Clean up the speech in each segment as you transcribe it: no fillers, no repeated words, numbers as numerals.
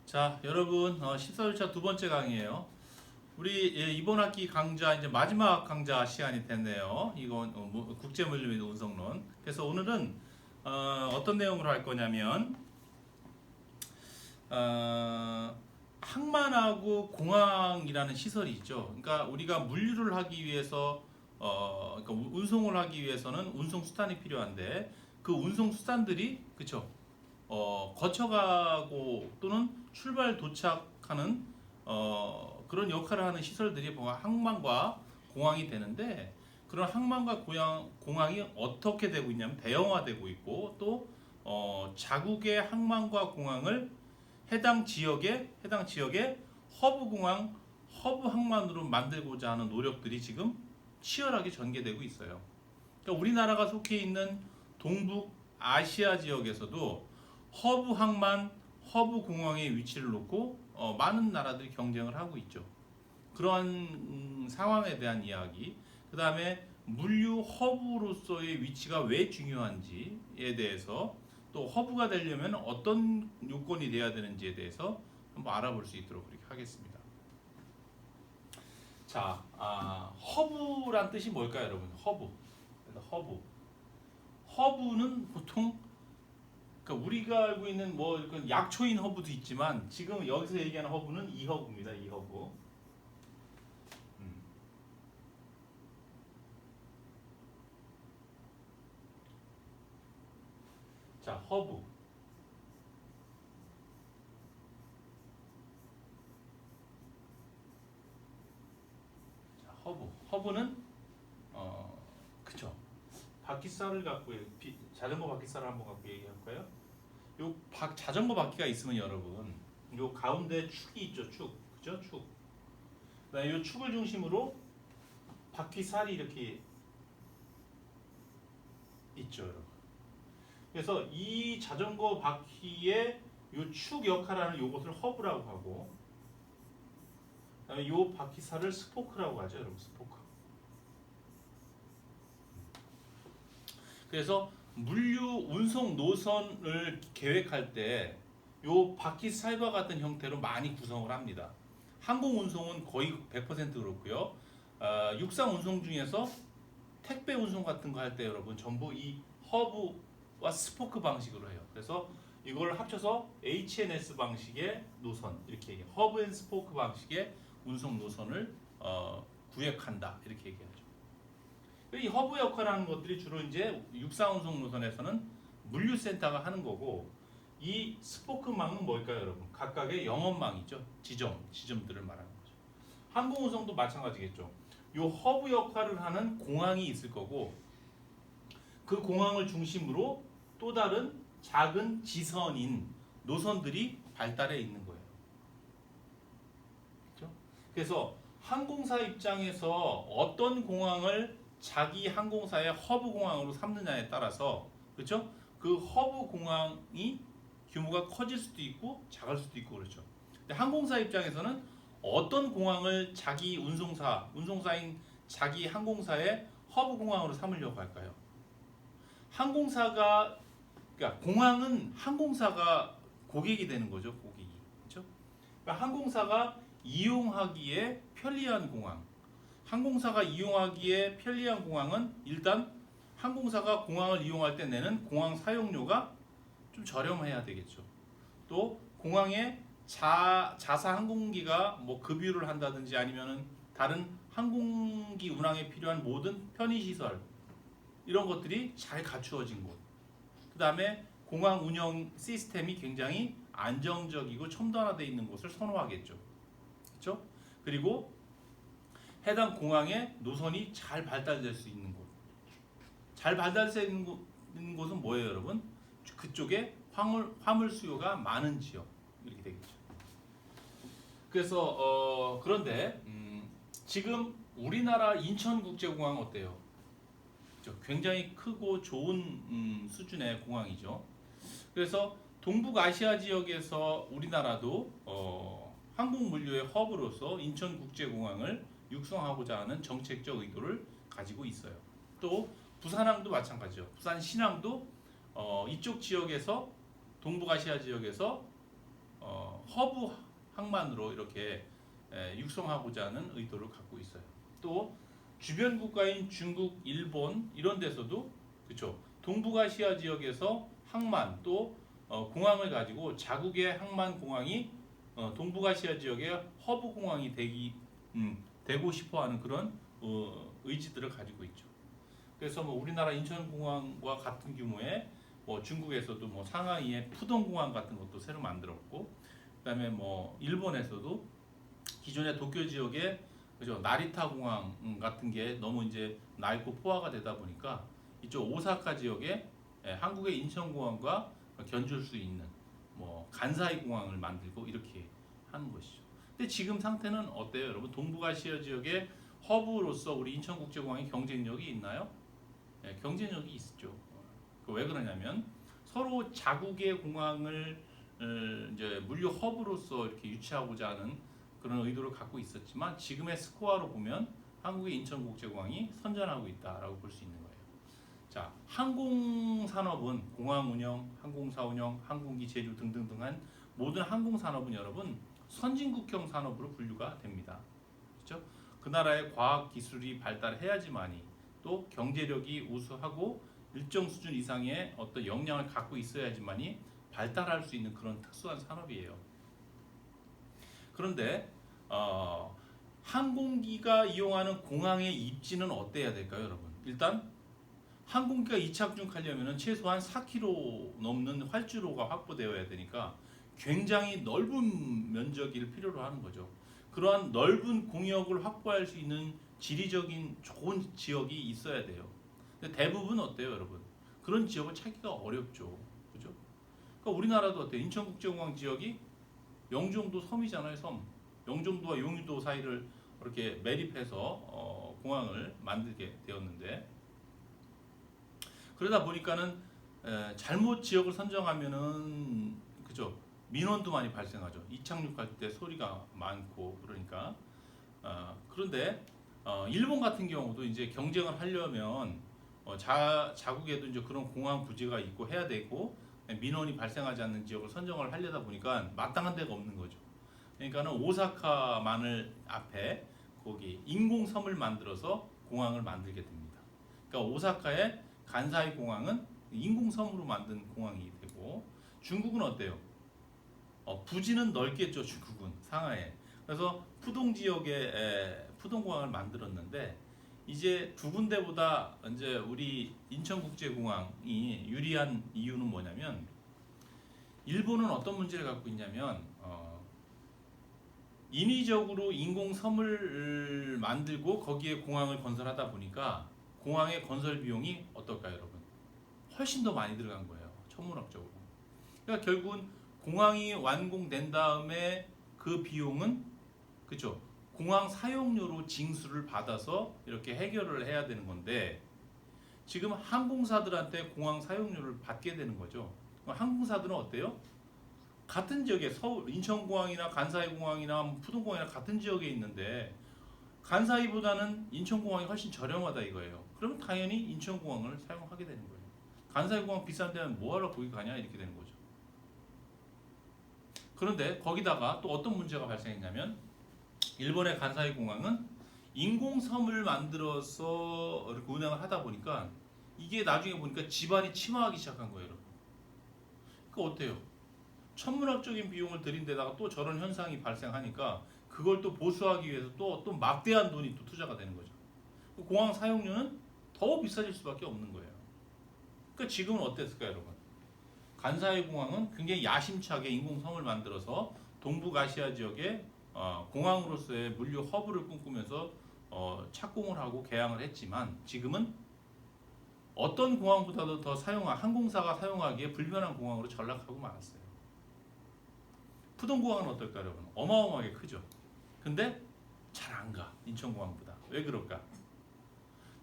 자, 여러분, 14주차 두 번째 강의예요. 우리 이번 학기 강좌 이제 마지막 강좌 시간이 됐네요. 이건 국제물류 및 운송론. 그래서 오늘은 어떤 내용으로 할 거냐면 항만하고 공항이라는 시설이 있죠. 그러니까 우리가 물류를 하기 위해서 그러니까 운송을 하기 위해서는 운송 수단이 필요한데 그 운송 수단들이 그쵸? 거쳐가고 또는 출발 도착하는 그런 역할을 하는 시설들이 항만과 공항이 되는데 그런 항만과 공항이 어떻게 되고 있냐면 대형화되고 있고 또 자국의 항만과 공항을 해당 지역의 허브 공항, 허브 항만으로 만들고자 하는 노력들이 지금 치열하게 전개되고 있어요. 그러니까 우리나라가 속해 있는 동북 아시아 지역에서도 허브 항만, 허브 공항의 위치를 놓고 많은 나라들이 경쟁을 하고 있죠. 그러한 상황에 대한 이야기, 그 다음에 물류 허브로서의 위치가 왜 중요한지에 대해서 또 허브가 되려면 어떤 요건이 돼야 되는지에 대해서 한번 알아볼 수 있도록 그렇게 하겠습니다. 자, 허브란 뜻이 뭘까요, 여러분? 허브. 허브는 보통 그러니까 우리가 알고 있는 뭐 약초인 허브도 있지만 지금 여기서 얘기하는 허브는 이 허브입니다. 이 허브. 음. 자, 허브. 자, 허브는 그쵸. 바퀴살을 갖고 자전거 바퀴살을 한번 갖고 얘기할까요? 자전거 바퀴가 있으면 여러분 요 가운데 축이 있죠. 그죠? 축. 그다음에 요 축을 중심으로 바퀴살이 이렇게 있죠, 여러분. 그래서 이 자전거 바퀴의 요 축 역할하는 요것을 허브라고 하고, 그다음에 요 바퀴살을 스포크라고 하죠, 여러분. 스포크. 그래서 물류 운송 노선을 계획할 때 요 바퀴살과 같은 형태로 많이 구성을 합니다. 항공 운송은 거의 100% 그렇고요. 육상 운송 중에서 택배 운송 같은 거 할 때 여러분 전부 이 허브와 스포크 방식으로 해요. 그래서 이걸 합쳐서 HNS 방식의 노선 이렇게 얘기해요. 허브 앤 스포크 방식의 운송 노선을 구획한다 이렇게 얘기하죠. 이 허브 역할을 하는 것들이 주로 이제 육상 운송 노선에서는 물류센터가 하는 거고 이 스포크망은 뭘까요, 여러분? 각각의 영업망이죠. 지점들을 말하는 거죠. 항공 운송도 마찬가지겠죠. 이 허브 역할을 하는 공항이 있을 거고 그 공항을 중심으로 또 다른 작은 지선인 노선들이 발달해 있는 거예요. 그렇죠? 그래서 항공사 입장에서 어떤 공항을 자기 항공사의 허브 공항으로 삼느냐에 따라서 그렇죠? 그 허브 공항이 규모가 커질 수도 있고 작을 수도 있고 그렇죠. 근데 항공사 입장에서는 어떤 공항을 자기 운송사인 자기 항공사의 허브 공항으로 삼으려고 할까요? 그러니까 공항은 항공사가 고객이 되는 거죠, 고객이. 그렇죠? 그러니까 항공사가 이용하기에 편리한 공항. 항공사가 이용하기에 편리한 공항은 일단 항공사가 공항을 이용할 때 내는 공항 사용료가 좀 저렴해야 되겠죠. 또 공항에 자사 항공기가 뭐 급유를 한다든지 아니면은 다른 항공기 운항에 필요한 모든 편의 시설 이런 것들이 잘 갖추어진 곳. 그다음에 공항 운영 시스템이 굉장히 안정적이고 첨단화되어 있는 곳을 선호하겠죠. 그렇죠? 그리고 해당 공항의 노선이 잘 발달될 수 있는 곳. 잘 발달될 수 있는 곳은 뭐예요, 여러분? 그쪽에 화물 수요가 많은 지역 이렇게 되겠죠. 그래서 그런데 지금 우리나라 인천국제공항 어때요? 굉장히 크고 좋은 수준의 공항이죠. 그래서 동북아시아 지역에서 우리나라도 항공 물류의 허브로서 인천국제공항을 육성하고자 하는 정책적 의도를 가지고 있어요. 또 부산항도 마찬가지죠. 부산 신항도 이쪽 지역에서 동북아시아 지역에서 허브 항만으로 이렇게 육성하고자 하는 의도를 갖고 있어요. 또 주변 국가인 중국, 일본 이런 데서도 그렇죠. 동북아시아 지역에서 항만 또 공항을 가지고 자국의 항만 공항이 동북아시아 지역의 허브 공항이 되고 싶어하는 그런 의지들을 가지고 있죠. 그래서 뭐 우리나라 인천공항과 같은 규모의 뭐 중국에서도 뭐 상하이의 푸동공항 같은 것도 새로 만들었고, 그다음에 뭐 일본에서도 기존의 도쿄 지역에 그죠 나리타 공항 같은 게 너무 이제 낡고 포화가 되다 보니까 이쪽 오사카 지역에 한국의 인천공항과 견줄 수 있는 뭐 간사이 공항을 만들고 이렇게 하는 것이죠. 근데 지금 상태는 어때요, 여러분? 동북아시아 지역의 허브로서 우리 인천국제공항이 경쟁력이 있나요? 경쟁력이 있죠. 왜 그러냐면 서로 자국의 공항을 이제 물류 허브로서 이렇게 유치하고자 하는 그런 의도를 갖고 있었지만 지금의 스코어로 보면 한국의 인천국제공항이 선전하고 있다라고 볼 수 있는 거예요. 자, 항공산업은 공항 운영, 항공사 운영, 항공기 제조 등등등한 모든 항공산업은 여러분 선진국형 산업으로 분류가 됩니다. 그렇죠? 그 나라의 과학 기술이 발달해야지만이 또 경제력이 우수하고 일정 수준 이상의 어떤 역량을 갖고 있어야지만이 발달할 수 있는 그런 특수한 산업이에요. 그런데 항공기가 이용하는 공항의 입지는 어때야 될까요, 여러분? 일단 항공기가 이착륙하려면 최소한 4km 넘는 활주로가 확보되어야 되니까 굉장히 넓은 면적을 필요로 하는 거죠. 그러한 넓은 공역을 확보할 수 있는 지리적인 좋은 지역이 있어야 돼요. 근데 대부분 어때요, 여러분? 그런 지역을 찾기가 어렵죠. 그죠? 그러니까 우리나라도 어때요? 인천국제공항 지역이 영종도 섬이잖아요, 섬. 영종도와 용유도 사이를 이렇게 매립해서 공항을 만들게 되었는데 그러다 보니까는 잘못 지역을 선정하면은 그죠? 민원도 많이 발생하죠. 이착륙할 때 소리가 많고 그러니까 그런데 일본 같은 경우도 이제 경쟁을 하려면 자국에도 이제 그런 공항 부지가 있고 해야 되고 민원이 발생하지 않는 지역을 선정을 하려다 보니까 마땅한 데가 없는 거죠. 그러니까는 오사카만을 앞에 거기 인공섬을 만들어서 공항을 만들게 됩니다. 그러니까 오사카의 간사이 공항은 인공섬으로 만든 공항이 되고 중국은 어때요? 부지는 넓겠죠. 중국은 상하에. 그래서 푸동 지역에 푸동공항을 만들었는데 이제 두 군데보다 이제 우리 인천국제공항이 유리한 이유는 뭐냐면 일본은 어떤 문제를 갖고 있냐면 인위적으로 인공섬을 만들고 거기에 공항을 건설하다 보니까 공항의 건설 비용이 어떨까요, 여러분? 훨씬 더 많이 들어간 거예요. 천문학적으로. 그러니까 결국은 공항이 완공된 다음에 그 비용은 그죠? 공항 사용료로 징수를 받아서 이렇게 해결을 해야 되는 건데 지금 항공사들한테 공항 사용료를 받게 되는 거죠. 항공사들은 어때요? 같은 지역에 서울 인천공항이나 간사이공항이나 푸동공항이나 같은 지역에 있는데 간사이보다는 인천공항이 훨씬 저렴하다 이거예요. 그러면 당연히 인천공항을 사용하게 되는 거예요. 간사이공항 비싼 데는 뭐하러 거기 가냐 이렇게 되는 거죠. 그런데 거기다가 또 어떤 문제가 발생했냐면 일본의 간사이 공항은 인공섬을 만들어서 이렇게 운행을 하다 보니까 이게 나중에 보니까 지반이 침하하기 시작한 거예요, 여러분. 그 어때요? 천문학적인 비용을 들인 데다가 또 저런 현상이 발생하니까 그걸 또 보수하기 위해서 또 막대한 돈이 또 투자가 되는 거죠. 공항 사용료는 더 비싸질 수밖에 없는 거예요. 그러니까 지금은 어땠을까요, 여러분? 간사이 공항은 굉장히 야심차게 인공섬을 만들어서 동북아시아 지역에 공항으로서의 물류 허브를 꿈꾸면서 착공을 하고 개항을 했지만 지금은 어떤 공항보다도 더 항공사가 사용하기에 불편한 공항으로 전락하고 말았어요. 푸동공항은 어떨까요, 여러분? 어마어마하게 크죠. 근데 잘 안 가. 인천공항보다. 왜 그럴까?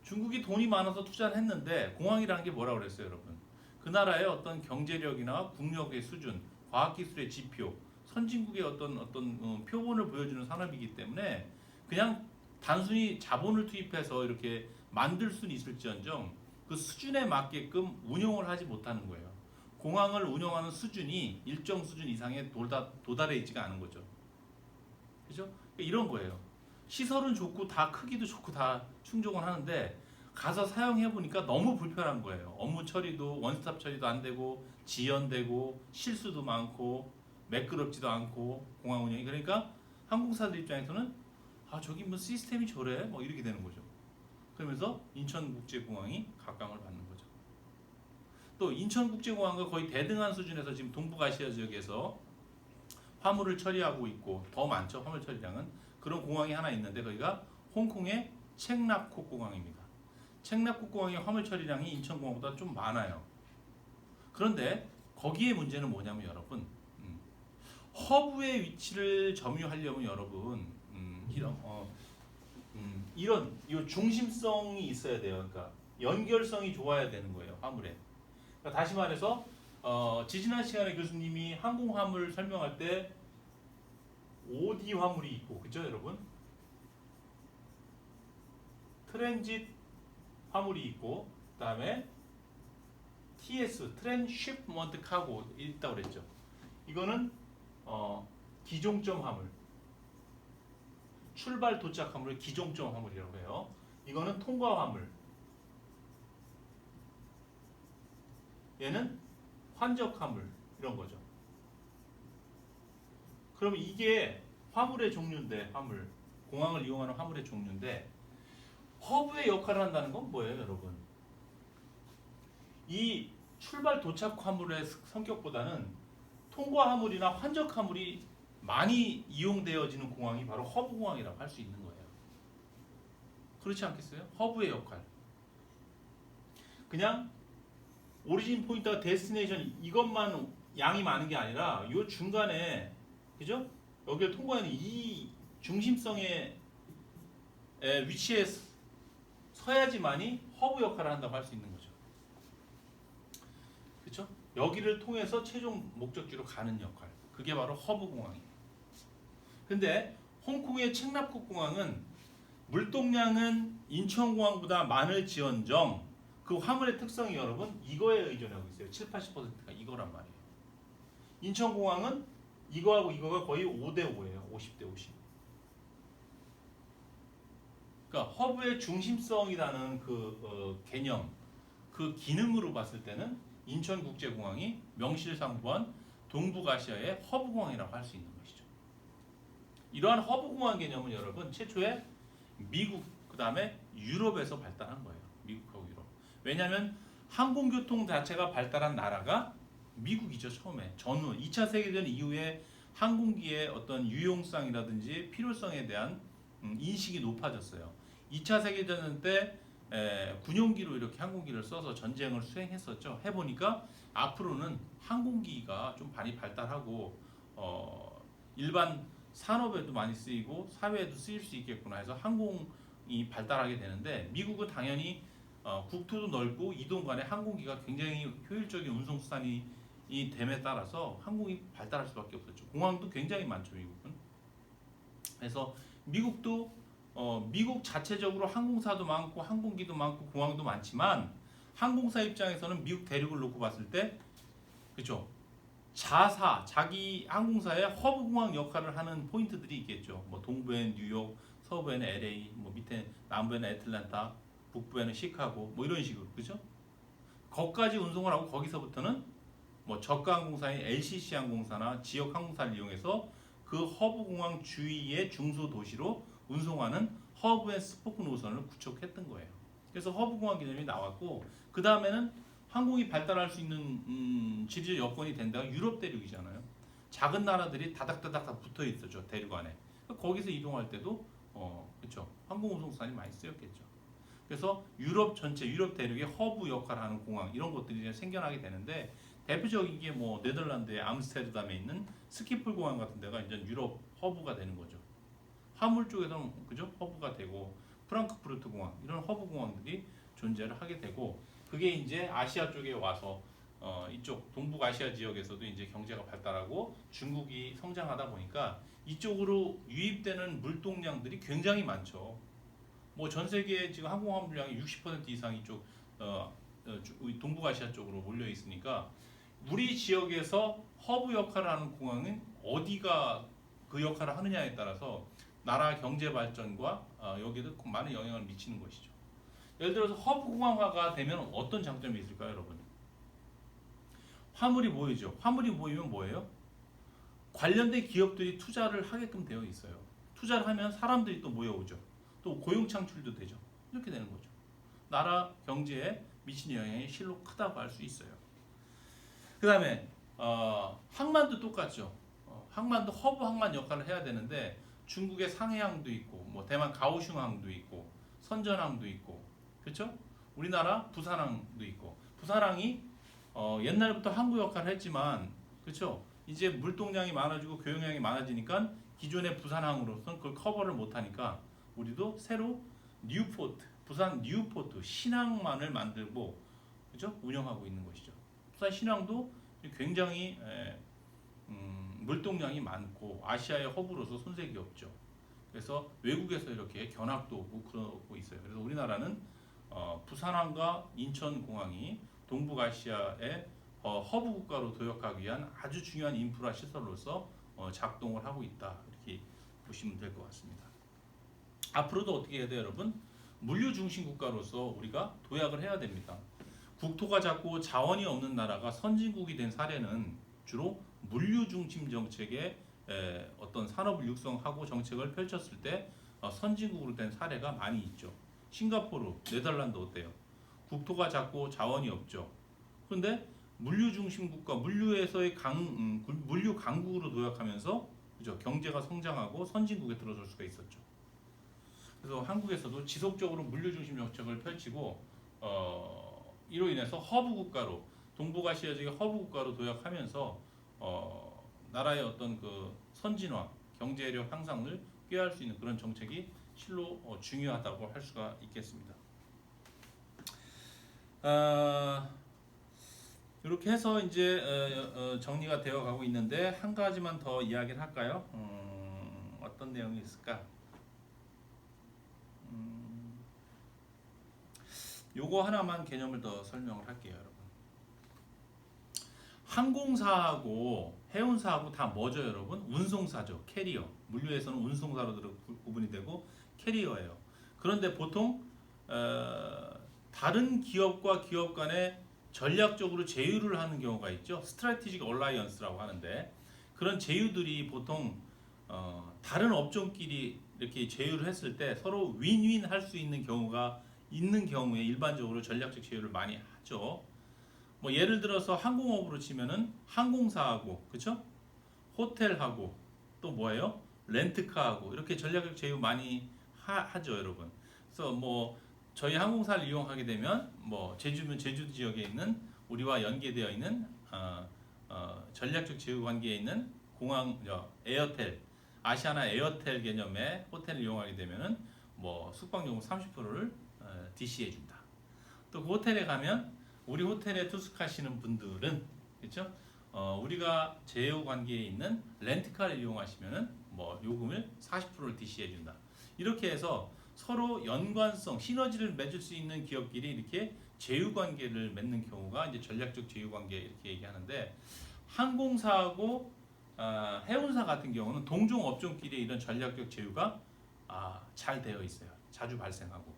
중국이 돈이 많아서 투자를 했는데 공항이라는 게 뭐라고 그랬어요, 여러분? 그 나라의 어떤 경제력이나 국력의 수준, 과학기술의 지표, 선진국의 어떤 표본을 보여주는 산업이기 때문에 그냥 단순히 자본을 투입해서 이렇게 만들 수는 있을지언정 그 수준에 맞게끔 운용을 하지 못하는 거예요. 공항을 운영하는 수준이 일정 수준 이상에 도달해 있지가 않은 거죠. 그죠? 이런 거예요. 시설은 좋고 다 크기도 좋고 다 충족은 하는데 가서 사용해 보니까 너무 불편한 거예요. 업무 처리도 원스톱 처리도 안 되고 지연되고 실수도 많고 매끄럽지도 않고 공항 운영이 그러니까 항공사들 입장에서는 아 저기 뭐 시스템이 저래 뭐 이렇게 되는 거죠. 그러면서 인천국제공항이 각광을 받는 거죠. 또 인천국제공항과 거의 대등한 수준에서 지금 동북아시아 지역에서 화물을 처리하고 있고 더 많죠. 화물 처리량은 그런 공항이 하나 있는데 거기가 홍콩의 첵납콕 공항입니다. 첵납콕 공항의 화물 처리량이 인천공항보다 좀 많아요. 그런데 거기에 문제는 뭐냐면 여러분 허브의 위치를 점유하려면 여러분 이런 이 중심성이 있어야 돼요. 그러니까 연결성이 좋아야 되는 거예요. 화물에. 그러니까 다시 말해서 지지난 시간에 교수님이 항공 화물 설명할 때 OD 화물이 있고 그죠 여러분? 트랜짓 화물이 있고 그다음에 TS 트랜시프먼트 카고 있다고 그랬죠. 이거는 기종점 화물, 출발 도착 화물을 기종점 화물이라고 해요. 이거는 통과 화물. 얘는 환적 화물 이런 거죠. 그럼 이게 화물의 종류인데 화물 공항을 이용하는 화물의 종류인데 허브의 역할을 한다는 건 뭐예요, 여러분? 이 출발 도착 화물의 성격보다는 통과 화물이나 환적 화물이 많이 이용되어지는 공항이 바로 허브 공항이라고 할 수 있는 거예요. 그렇지 않겠어요? 허브의 역할. 그냥 오리진 포인트와 데스티네이션 이것만 양이 많은 게 아니라 이 중간에 그죠? 여기를 통과하는 이 중심성의 위치에 서야지만이 허브 역할을 한다고 할 수 있는 거죠. 그렇죠? 여기를 통해서 최종 목적지로 가는 역할. 그게 바로 허브 공항이에요. 근데 홍콩의 첵납콕 공항은 물동량은 인천공항보다 많을지언정 그 화물의 특성이 여러분 이거에 의존하고 있어요. 7, 80%가 이거란 말이에요. 인천공항은 이거하고 이거가 거의 5대 5예요. 50대 50. 그러니까 허브의 중심성이라는 그 개념, 그 기능으로 봤을 때는 인천국제공항이 명실상부한 동북아시아의 허브공항이라고 할 수 있는 것이죠. 이러한 허브공항 개념은 여러분 최초에 미국 그 다음에 유럽에서 발달한 거예요. 미국하고 유럽. 왜냐하면 항공교통 자체가 발달한 나라가 미국이죠. 처음에 전후 2차 세계대전 이후에 항공기의 어떤 유용성이라든지 필요성에 대한 인식이 높아졌어요. 2차 세계대전 때 군용기로 이렇게 항공기를 써서 전쟁을 수행했었죠. 해보니까 앞으로는 항공기가 좀 많이 발달하고 일반 산업에도 많이 쓰이고 사회에도 쓰일 수 있겠구나 해서 항공이 발달하게 되는데 미국은 당연히 국토도 넓고 이동 간에 항공기가 굉장히 효율적인 운송 수단이 됨에 따라서 항공이 발달할 수밖에 없었죠. 공항도 굉장히 많죠, 미국은. 그래서 미국도 미국 자체적으로 항공사도 많고 항공기도 많고 공항도 많지만 항공사 입장에서는 미국 대륙을 놓고 봤을 때 그렇죠. 자기 항공사의 허브 공항 역할을 하는 포인트들이 있겠죠. 뭐 동부엔 뉴욕, 서부에는 LA, 뭐 밑에 남부에는 애틀랜타, 북부에는 시카고 뭐 이런 식으로 그죠? 거기까지 운송을 하고 거기서부터는 뭐 저가 항공사인 LCC 항공사나 지역 항공사를 이용해서 그 허브 공항 주위의 중소 도시로 운송하는 허브 앤 스포크 노선을 구축했던 거예요. 그래서 허브 공항 개념이 나왔고 그 다음에는 항공이 발달할 수 있는 지리적 여건이 된 데가 유럽 대륙이잖아요. 작은 나라들이 다닥다닥 다 붙어 있었죠 대륙 안에. 거기서 이동할 때도 그렇죠. 항공 운송수단이 많이 쓰였겠죠. 그래서 유럽 전체 유럽 대륙의 허브 역할을 하는 공항 이런 것들이 이제 생겨나게 되는데 대표적인 게 뭐 네덜란드의 암스테르담에 있는 스키폴 공항 같은 데가 이제 유럽 허브가 되는 거죠. 화물 쪽에서는 그죠 허브가 되고 프랑크푸르트 공항 이런 허브 공항들이 존재를 하게 되고 그게 이제 아시아 쪽에 와서 이쪽 동북아시아 지역에서도 이제 경제가 발달하고 중국이 성장하다 보니까 이쪽으로 유입되는 물동량들이 굉장히 많죠. 뭐 전 세계 지금 항공 화물량이 60% 이상 이쪽 동북아시아 쪽으로 몰려 있으니까 우리 지역에서 허브 역할을 하는 공항은 어디가 그 역할을 하느냐에 따라서 나라 경제 발전과 여기에도 많은 영향을 미치는 것이죠. 예를 들어서 허브 공항화가 되면 어떤 장점이 있을까요, 여러분? 화물이 모이죠. 화물이 모이면 뭐예요? 관련된 기업들이 투자를 하게끔 되어 있어요. 투자를 하면 사람들이 또 모여오죠. 또 고용 창출도 되죠. 이렇게 되는 거죠. 나라 경제에 미치는 영향이 실로 크다고 할 수 있어요. 그 다음에 항만도 똑같죠. 항만도 허브 항만 역할을 해야 되는데 중국의 상해항도 있고 뭐 대만 가오슝항도 있고 선전항도 있고 그렇죠? 우리나라 부산항도 있고 부산항이 옛날부터 항구 역할을 했지만 그렇죠? 이제 물동량이 많아지고 교역량이 많아지니까 기존의 부산항으로서는 그걸 커버를 못하니까 우리도 새로 뉴포트 부산 뉴포트 신항만을 만들고 그렇죠? 운영하고 있는 것이죠. 부산 신항도 굉장히 물동량이 많고 아시아의 허브로서 손색이 없죠. 그래서 외국에서 이렇게 견학도 오고 그러고 있어요. 그래서 우리나라는 부산항과 인천공항이 동북아시아의 허브 국가로 도약하기 위한 아주 중요한 인프라 시설로서 작동을 하고 있다. 이렇게 보시면 될 것 같습니다. 앞으로도 어떻게 해야 돼요, 여러분? 물류 중심 국가로서 우리가 도약을 해야 됩니다. 국토가 작고 자원이 없는 나라가 선진국이 된 사례는 주로 물류 중심 정책의 어떤 산업을 육성하고 정책을 펼쳤을 때 선진국으로 된 사례가 많이 있죠. 싱가포르, 네덜란드 어때요? 국토가 작고 자원이 없죠. 그런데 물류 중심 국가, 물류에서의 물류 강국으로 도약하면서 그죠? 경제가 성장하고 선진국에 들어설 수가 있었죠. 그래서 한국에서도 지속적으로 물류 중심 정책을 펼치고 이로 인해서 허브 국가로 동북아시아 지역의 허브 국가로 도약하면서 나라의 어떤 그 선진화, 경제력 향상을 꾀할 수 있는 그런 정책이 실로 중요하다고 할 수가 있겠습니다. 이렇게 해서 이제 정리가 되어 가고 있는데 한 가지만 더 이야기를 할까요? 어떤 내용이 있을까? 요거 하나만 개념을 더 설명을 할게요, 여러분. 항공사하고 해운사하고 다 뭐죠, 여러분? 운송사죠, 캐리어. 물류에서는 운송사로 구분이 되고 캐리어예요. 그런데 보통 다른 기업과 기업 간에 전략적으로 제휴를 하는 경우가 있죠. 스트래티직 얼라이언스라고 하는데 그런 제휴들이 보통 다른 업종끼리 이렇게 제휴를 했을 때 서로 윈윈 할 수 있는 경우가 있는 경우에 일반적으로 전략적 제휴를 많이 하죠. 뭐 예를 들어서 항공업으로 치면은 항공사하고 그렇죠? 호텔하고 또 뭐예요? 렌트카하고 이렇게 전략적 제휴 많이 하죠, 여러분. 그래서 뭐 저희 항공사를 이용하게 되면 뭐 제주면 제주 지역에 있는 우리와 연계되어 있는 전략적 제휴 관계에 있는 공항 에어텔 아시아나 에어텔 개념의 호텔을 이용하게 되면은 뭐 숙박요금 30%를 DC해 준다. 또 그 호텔에 가면 우리 호텔에 투숙하시는 분들은 그렇죠? 우리가 제휴 관계에 있는 렌트카를 이용하시면은 뭐 요금을 40%를 DC해 준다. 이렇게 해서 서로 연관성, 시너지를 맺을 수 있는 기업끼리 이렇게 제휴 관계를 맺는 경우가 이제 전략적 제휴 관계 이렇게 얘기하는데 항공사하고 해운사 같은 경우는 동종 업종끼리 이런 전략적 제휴가 잘 되어 있어요. 자주 발생하고.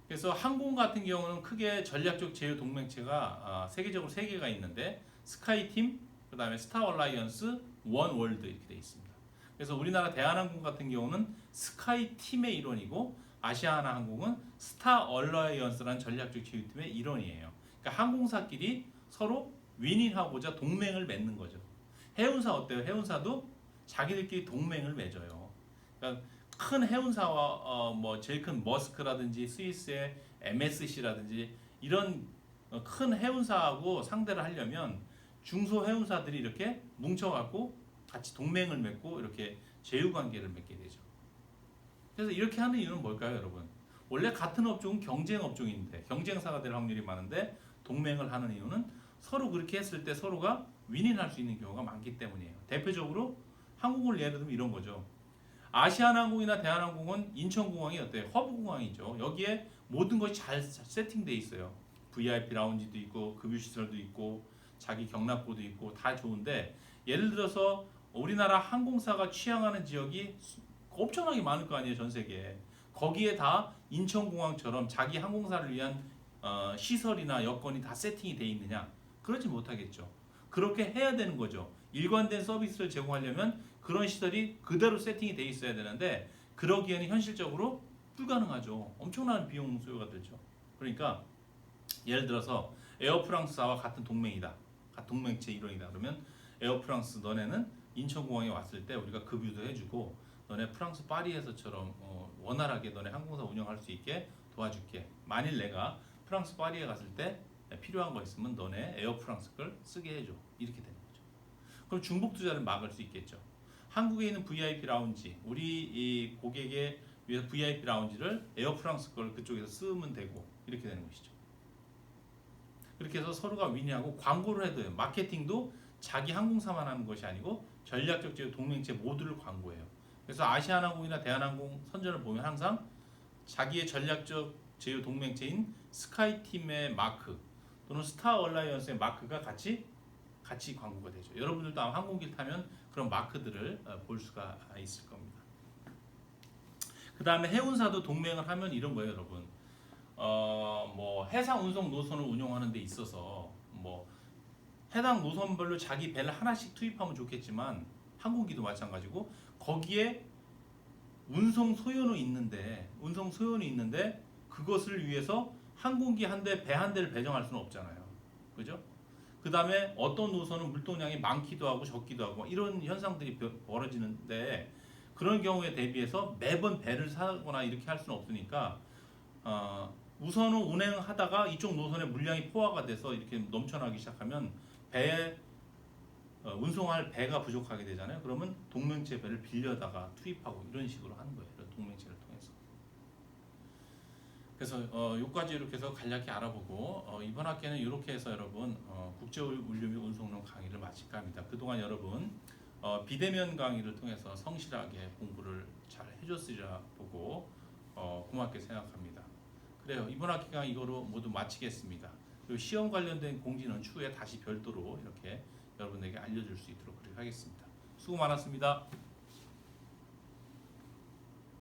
그래서 항공 같은 경우는 크게 전략적 제휴 동맹체가 세계적으로 3개가 있는데 스카이팀, 그다음에 스타얼라이언스, 원월드 이렇게 되어 있습니다. 그래서 우리나라 대한항공 같은 경우는 스카이팀의 일원이고 아시아나항공은 스타얼라이언스라는 전략적 제휴팀의 일원이에요. 그러니까 항공사끼리 서로 윈윈하고자 동맹을 맺는 거죠. 해운사 어때요? 해운사도 자기들끼리 동맹을 맺어요. 그러니까 큰 해운사와 뭐 제일 큰 머스크라든지 스위스의 MSC라든지 이런 큰 해운사하고 상대를 하려면 중소 해운사들이 이렇게 뭉쳐갖고 같이 동맹을 맺고 이렇게 제휴 관계를 맺게 되죠. 그래서 이렇게 하는 이유는 뭘까요, 여러분? 원래 같은 업종은 경쟁 업종인데 경쟁사가 될 확률이 많은데 동맹을 하는 이유는 서로 그렇게 했을 때 서로가 윈윈할 수 있는 경우가 많기 때문이에요. 대표적으로 항공을 예를 들면 이런 거죠. 아시아나항공이나 대한항공은 인천공항이 어때요? 허브공항이죠. 여기에 모든 것이 잘 세팅돼 있어요. VIP 라운지도 있고 급유시설도 있고 자기 경납고도 있고 다 좋은데 예를 들어서 우리나라 항공사가 취항하는 지역이 엄청나게 많을 거 아니에요, 전 세계에. 거기에 다 인천공항처럼 자기 항공사를 위한 시설이나 여건이 다 세팅이 돼 있느냐? 그러지 못하겠죠. 그렇게 해야 되는 거죠. 일관된 서비스를 제공하려면 그런 시설이 그대로 세팅이 돼 있어야 되는데 그러기에는 현실적으로 불가능하죠. 엄청난 비용 소요가 되죠. 그러니까 예를 들어서 에어프랑스와 같은 동맹이다. 같은 동맹체 일원이다. 그러면 에어프랑스 너네는 인천공항에 왔을 때 우리가 급유도 해주고 너네 프랑스 파리에서처럼 원활하게 너네 항공사 운영할 수 있게 도와줄게. 만일 내가 프랑스 파리에 갔을 때 필요한 거 있으면 너네 에어프랑스 걸 쓰게 해줘. 이렇게 되는 거죠. 그럼 중복 투자를 막을 수 있겠죠. 한국에 있는 VIP 라운지, 우리 이 고객의 위해서 VIP 라운지를 에어프랑스 걸 그쪽에서 쓰면 되고 이렇게 되는 것이죠. 그렇게 해서 서로가 윈윈하고 광고를 해도 돼요. 마케팅도 자기 항공사만 하는 것이 아니고 전략적 제휴 동맹체 모두를 광고해요. 그래서 아시아나항공이나 대한항공 선전을 보면 항상 자기의 전략적 제휴 동맹체인 스카이팀의 마크 또는 스타 얼라이언스의 마크가 같이 광고가 되죠. 여러분들도 아마 항공기를 타면 그런 마크들을 볼 수가 있을 겁니다. 그 다음에 해운사도 동맹을 하면 이런 거예요, 여러분. 뭐 해상 운송 노선을 운영하는 데 있어서 뭐 해당 노선별로 자기 배를 하나씩 투입하면 좋겠지만 항공기도 마찬가지고 거기에 운송 소요는 있는데 그것을 위해서 항공기 한 대, 배 한 대를 배정할 수는 없잖아요. 그죠? 그 다음에 어떤 노선은 물동량이 많기도 하고 적기도 하고 이런 현상들이 벌어지는데 그런 경우에 대비해서 매번 배를 사거나 이렇게 할 수는 없으니까 우선은 운행하다가 이쪽 노선에 물량이 포화가 돼서 이렇게 넘쳐나기 시작하면 배에 운송할 배가 부족하게 되잖아요. 그러면 동맹체 배를 빌려다가 투입하고 이런 식으로 하는 거예요. 이런 동맹체를 통해서. 그래서 요까지 이렇게 해서 간략히 알아보고 이번 학기에는 이렇게 해서 여러분 국제 운류 및 운송론 강의를 마칠까 합니다. 그동안 여러분 비대면 강의를 통해서 성실하게 공부를 잘 해줬으리라 보고 고맙게 생각합니다. 그래요. 이번 학기가 이거로 모두 마치겠습니다. 그리고 시험 관련된 공지는 추후에 다시 별도로 이렇게 여러분에게 알려줄 수 있도록 그렇게 하겠습니다. 수고 많았습니다.